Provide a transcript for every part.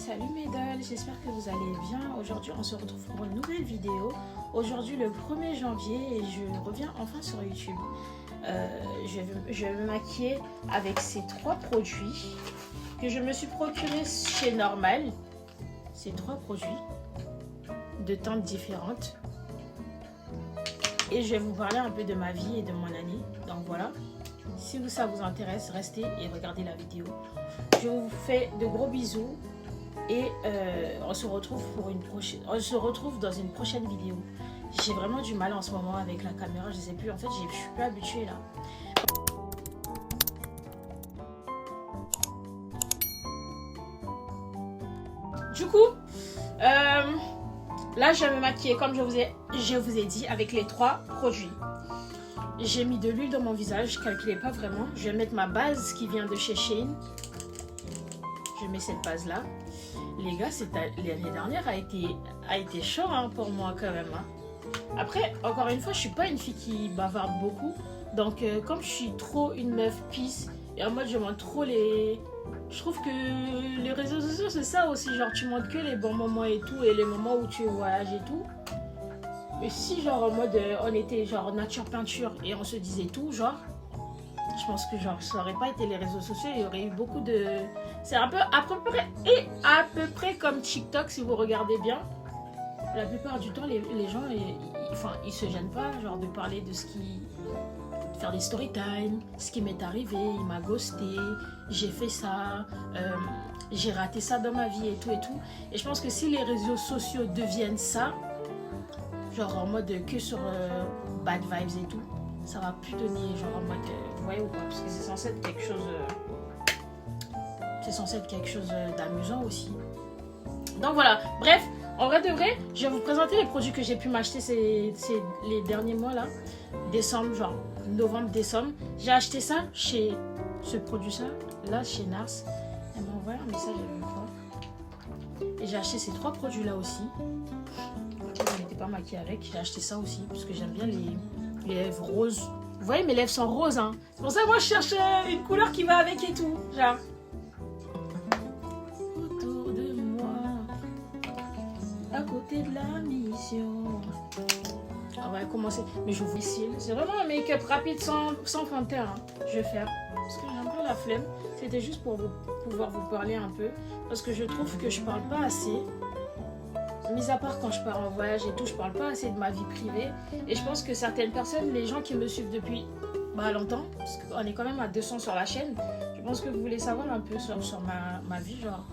Salut mes dolls, j'espère que vous allez bien. Aujourd'hui on se retrouve pour une nouvelle vidéo. Aujourd'hui le 1er janvier et je reviens enfin sur YouTube. Je vais me maquiller avec ces 3 produits que je me suis procuré chez Normal. Ces 3 produits de teintes différentes. Et je vais vous parler un peu de ma vie et de mon année. Donc voilà, si ça vous intéresse, restez et regardez la vidéo. Je vous fais de gros bisous. Et on se retrouve dans une prochaine vidéo. J'ai vraiment du mal en ce moment avec la caméra, je sais plus, en fait je suis plus habituée là. Du coup, là je vais me maquiller comme je vous ai dit avec les 3 produits. J'ai mis de l'huile dans mon visage, je ne calculais pas vraiment. Je vais mettre ma base qui vient de chez Shein. Je mets cette base là. Les gars, l'année dernière a été chaud hein, pour moi quand même. Hein. Après, encore une fois, je suis pas une fille qui bavarde beaucoup. Donc, comme je suis trop une meuf pisse et en mode je montre trop les... Je trouve que les réseaux sociaux, c'est ça aussi. Genre, tu montres que les bons moments et tout et les moments où tu voyages et tout. Mais si, genre, en mode on était genre nature peinture et on se disait tout, genre... Je pense que genre ça aurait pas été les réseaux sociaux, il y aurait eu beaucoup de... C'est à peu près comme TikTok si vous regardez bien. La plupart du temps, les gens, ils se gênent pas genre de parler de ce qui... Faire des story time, ce qui m'est arrivé, il m'a ghosté, j'ai fait ça, j'ai raté ça dans ma vie et tout et tout. Et je pense que si les réseaux sociaux deviennent ça, genre en mode que sur bad vibes et tout, ça va plus donner genre en mode vous voyez ou pas, parce que c'est censé être quelque chose d'amusant aussi. Donc voilà, bref, en vrai de vrai, je vais vous présenter les produits que j'ai pu m'acheter les derniers mois là, décembre, genre novembre, décembre. J'ai acheté ça chez ce produit là chez Nars. Elle m'a envoyé un message une fois. Et j'ai acheté ces 3 produits là aussi. Je n'étais pas maquillée avec, j'ai acheté ça aussi parce que j'aime bien les lèvres roses. Vous voyez, mes lèvres sont roses, hein. C'est pour ça que moi, je cherche une couleur qui va avec et tout. Genre. Autour de moi, à côté de la mission. On va commencer. Mais je vous cils. C'est vraiment un make-up rapide sans fond de teint. Hein. Je vais faire. Parce que j'ai un peu la flemme. C'était juste pour pouvoir vous parler un peu. Parce que je trouve que je parle pas assez. Mis à part quand je pars en voyage et tout, je parle pas assez de ma vie privée. Et je pense que certaines personnes, les gens qui me suivent depuis longtemps, parce qu'on est quand même à 200 sur la chaîne, je pense que vous voulez savoir un peu sur ma vie, genre.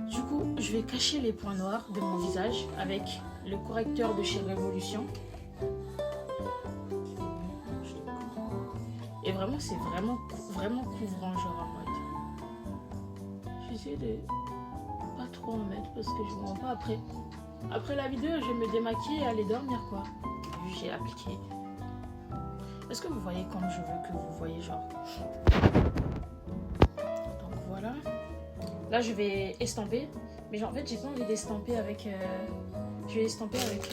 Du coup, je vais cacher les points noirs de mon visage avec le correcteur de chez Révolution. Et vraiment, c'est vraiment couvrant, genre en mode. J'essaie de pas trop en mettre parce que je ne vois pas après. Après la vidéo, je vais me démaquiller et aller dormir, quoi. J'ai appliqué. Est-ce que vous voyez comme je veux que vous voyez, genre. Donc voilà. Là, je vais estamper. Mais genre, en fait, j'ai pas envie d'estamper avec... Je vais estamper avec...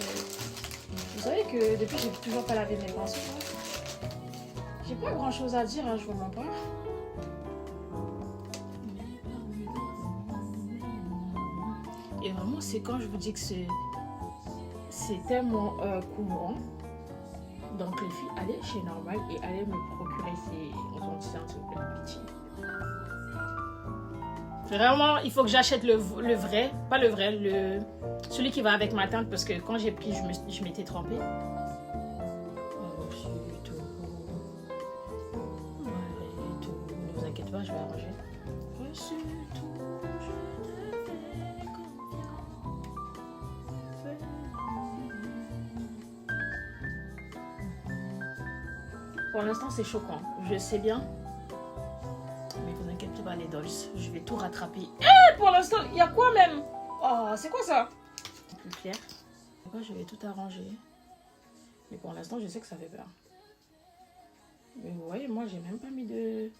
Vous savez que depuis, j'ai toujours pas lavé mes pinceaux. J'ai pas grand chose à dire, hein, je vous mens pas. Et vraiment, c'est quand je vous dis que c'est tellement couvrant. Donc les filles, allez chez Normal et allez me procurer ces anti-cernes, s'il vous plaît, pitié. Vraiment, il faut que j'achète le vrai, pas le vrai, celui qui va avec ma teinte parce que quand j'ai pris, je m'étais trompée. Je vais arranger. Pour l'instant, c'est choquant. Je sais bien. Mais vous inquiétez pas, les dolls. Je vais tout rattraper. Pour l'instant, il y a quoi même? Oh, c'est quoi ça? Plus clair. Je vais tout arranger. Mais pour l'instant, je sais que ça fait peur. Mais vous voyez, moi, j'ai même pas mis de...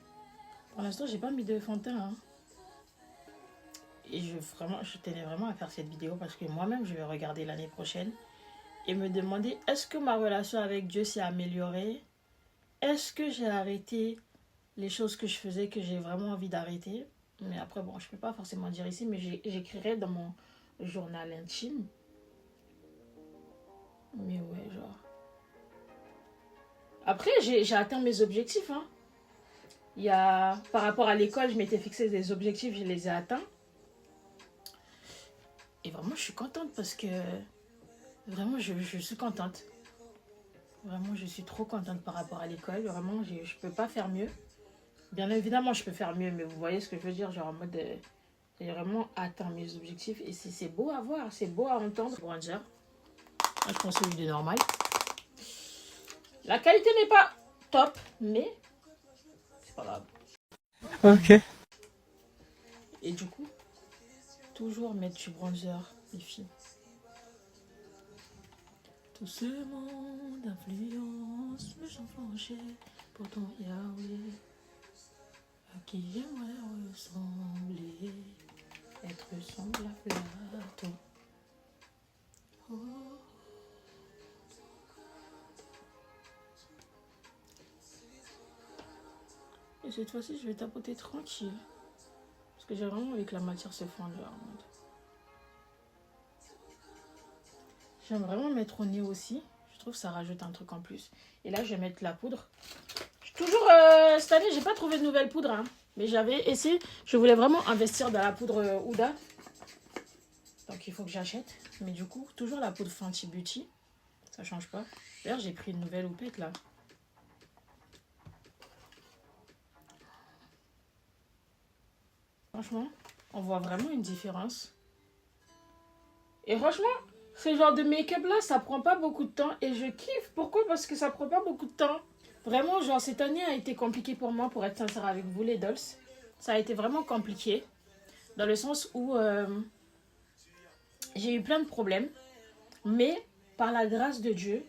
Pour l'instant, j'ai pas mis de fond de teint. Hein. Et je tenais vraiment à faire cette vidéo parce que moi-même, je vais regarder l'année prochaine. et me demander est-ce que ma relation avec Dieu s'est améliorée? Est-ce que j'ai arrêté les choses que je faisais que j'ai vraiment envie d'arrêter? Mais après, bon, je peux pas forcément dire ici, mais j'écrirai dans mon journal intime. Mais ouais, genre. Après, j'ai atteint mes objectifs, hein. Par rapport à l'école, je m'étais fixé des objectifs, je les ai atteints. Et vraiment, je suis contente parce que... Vraiment, je suis contente. Vraiment, je suis trop contente par rapport à l'école. Vraiment, je peux pas faire mieux. Bien évidemment, je peux faire mieux, mais vous voyez ce que je veux dire? Genre en mode... j'ai vraiment atteint mes objectifs. Et c'est beau à voir, c'est beau à entendre. Grandir. Moi, je pense que c'est normal. La qualité n'est pas top, mais... c'est pas grave. Ok. Et du coup, toujours mettre du bronzer, les filles. Tout ce monde d'influence me sent flancher, pourtant Yahweh, à qui j'aimerais ressembler, être semblable à toi. Oh. Et cette fois-ci, je vais tapoter tranquille, parce que j'ai vraiment envie que la matière se fonde là. J'aime vraiment mettre au nez aussi. Je trouve que ça rajoute un truc en plus. Et là, je vais mettre la poudre. Toujours, cette année, j'ai pas trouvé de nouvelle poudre. Hein. Mais j'avais essayé. Je voulais vraiment investir dans la poudre Huda. Donc, il faut que j'achète. Mais du coup, toujours la poudre Fenty Beauty. Ça change pas. D'ailleurs, j'ai pris une nouvelle houppette là. Franchement, on voit vraiment une différence. Et franchement... ce genre de make-up là, ça prend pas beaucoup de temps et je kiffe. Pourquoi? Parce que ça prend pas beaucoup de temps. Vraiment, genre cette année a été compliquée pour moi, pour être sincère avec vous les dolls. Ça a été vraiment compliqué. Dans le sens où j'ai eu plein de problèmes. Mais par la grâce de Dieu,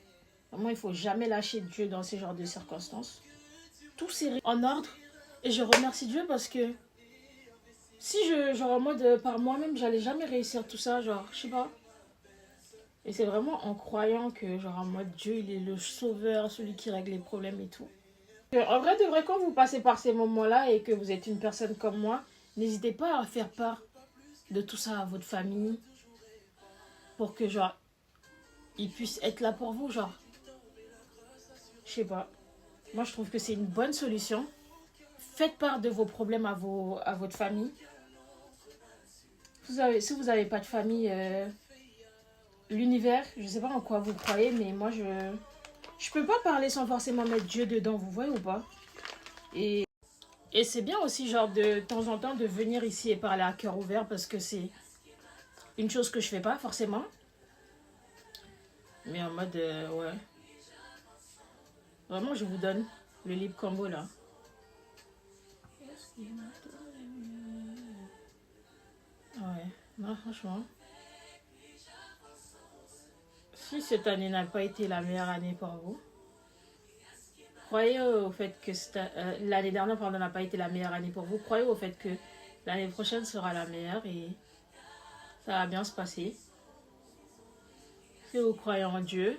vraiment il faut jamais lâcher Dieu dans ces genres de circonstances. Tout s'est en ordre. Et je remercie Dieu parce que si genre en mode par moi-même, j'allais jamais réussir tout ça. Genre, je sais pas. Et c'est vraiment en croyant que, genre, en mode Dieu, il est le sauveur, celui qui règle les problèmes et tout. En vrai, de vrai, quand vous passez par ces moments-là et que vous êtes une personne comme moi, n'hésitez pas à faire part de tout ça à votre famille pour que, genre, ils puissent être là pour vous, genre. Je sais pas. Moi, je trouve que c'est une bonne solution. Faites part de vos problèmes à votre famille. Si vous n'avez pas de famille... l'univers, je sais pas en quoi vous croyez, mais moi je peux pas parler sans forcément mettre Dieu dedans, vous voyez ou pas? Et c'est bien aussi genre de temps en temps de venir ici et parler à cœur ouvert parce que c'est une chose que je fais pas forcément. Mais en mode ouais. Vraiment je vous donne le libre combo là. Ouais, non franchement. Si cette année n'a pas été la meilleure année pour vous, croyez au fait que l'année dernière pardon, n'a pas été la meilleure année pour vous. Croyez au fait que l'année prochaine sera la meilleure et ça va bien se passer. Si vous croyez en Dieu,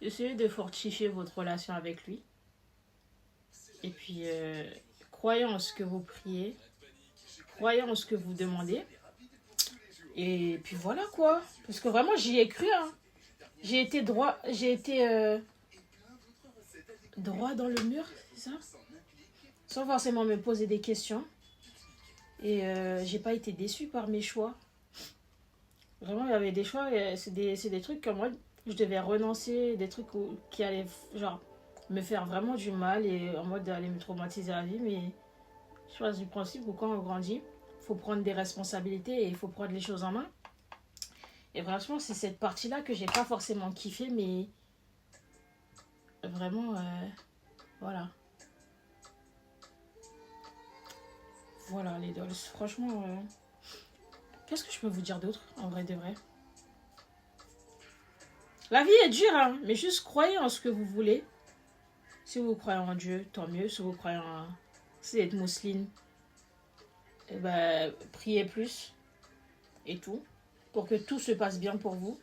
essayez de fortifier votre relation avec lui. Et puis, croyez en ce que vous priez. Croyez en ce que vous demandez. Et puis voilà quoi. Parce que vraiment, j'y ai cru. Hein. J'ai été droit dans le mur, c'est ça? Sans forcément me poser des questions. Et j'ai pas été déçue par mes choix. Vraiment, il y avait des choix, c'est des trucs que moi, je devais renoncer, des trucs qui allaient genre, me faire vraiment du mal et en mode d'aller me traumatiser la vie. Mais je suis du principe où quand on grandit, il faut prendre des responsabilités et il faut prendre les choses en main. Et franchement, c'est cette partie-là que j'ai pas forcément kiffé, mais vraiment, voilà. Voilà les dolls. Franchement, qu'est-ce que je peux vous dire d'autre, en vrai de vrai? La vie est dure, hein, mais juste croyez en ce que vous voulez. Si vous croyez en Dieu, tant mieux. Si vous croyez en... Si vous êtes musulmane, eh ben, priez plus et tout. Pour que tout se passe bien pour vous.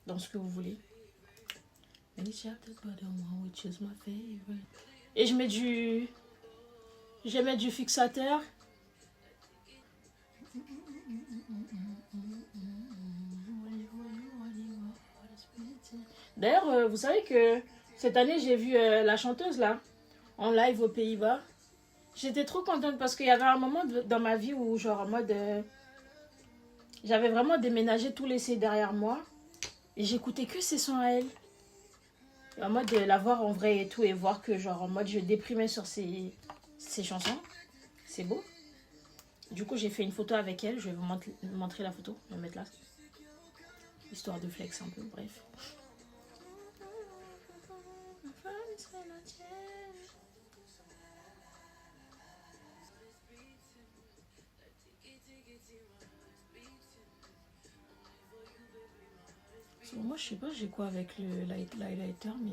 dans ce que vous voulez. Et je mets du... Je vais mettre du fixateur. D'ailleurs, vous savez que cette année, j'ai vu la chanteuse là, en live aux Pays-Bas. J'étais trop contente parce qu'il y avait un moment dans ma vie où, genre, en mode... j'avais vraiment déménagé, tout laissé derrière moi. Et j'écoutais que ses sons à elle. Et en mode de la voir en vrai et tout, et voir que, genre, en mode, je déprimais sur ses chansons. C'est beau. Du coup, j'ai fait une photo avec elle. Je vais vous montrer la photo. Je vais mettre là. Histoire de flex un peu, bref. Moi, je sais pas, j'ai quoi avec le highlighter, mais...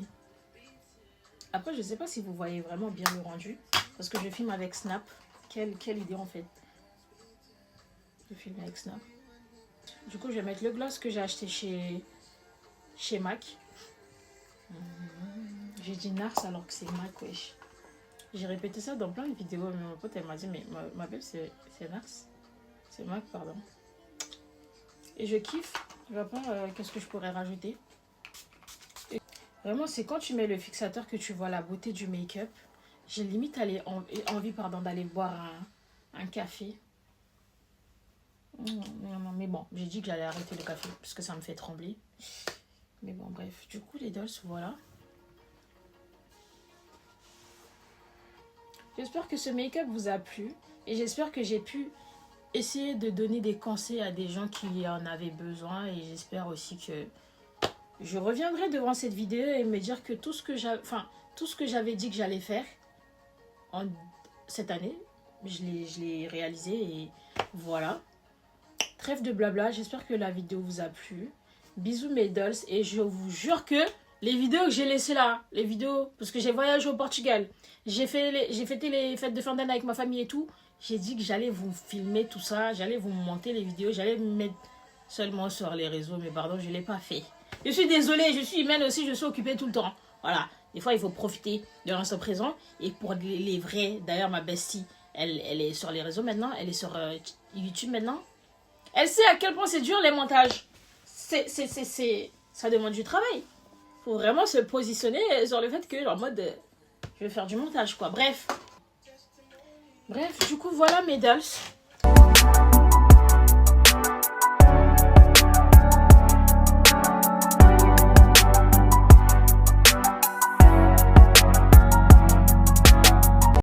Après, je sais pas si vous voyez vraiment bien le rendu. Parce que je filme avec Snap. Quelle idée, en fait. Je filme avec Snap. Du coup, je vais mettre le gloss que j'ai acheté chez MAC. J'ai dit Nars alors que c'est MAC, wesh. J'ai répété ça dans plein de vidéos, mais ma pote, elle m'a dit, mais ma belle, c'est Nars. C'est MAC, pardon. Et je kiffe. Je vois pas qu'est-ce que je pourrais rajouter. Et vraiment, c'est quand tu mets le fixateur que tu vois la beauté du make-up. J'ai limite envie d'aller boire un café. Non, mais bon, j'ai dit que j'allais arrêter le café parce que ça me fait trembler. Mais bon, bref. Du coup, les dolls, voilà. J'espère que ce make-up vous a plu. Et j'espère que j'ai pu essayer de donner des conseils à des gens qui en avaient besoin. Et j'espère aussi que je reviendrai devant cette vidéo et me dire que tout ce que j'avais dit que j'allais faire cette année, je l'ai réalisé. Et voilà. Trêve de blabla, j'espère que la vidéo vous a plu. Bisous mes dolls et je vous jure que les vidéos que j'ai laissées là, les vidéos, parce que j'ai voyagé au Portugal, j'ai fêté les fêtes de fin d'année avec ma famille et tout, j'ai dit que j'allais vous filmer tout ça, j'allais vous monter les vidéos, j'allais me mettre seulement sur les réseaux, mais pardon, je ne l'ai pas fait. Je suis désolée, je suis humaine aussi, je suis occupée tout le temps. Voilà, des fois il faut profiter de l'instant présent. Et pour les vrais, d'ailleurs ma bestie, elle est sur les réseaux maintenant, elle est sur YouTube maintenant. Elle sait à quel point c'est dur les montages. Ça demande du travail. Faut vraiment se positionner sur le fait que, en mode, je vais faire du montage, quoi. Bref, du coup, voilà mes dolls.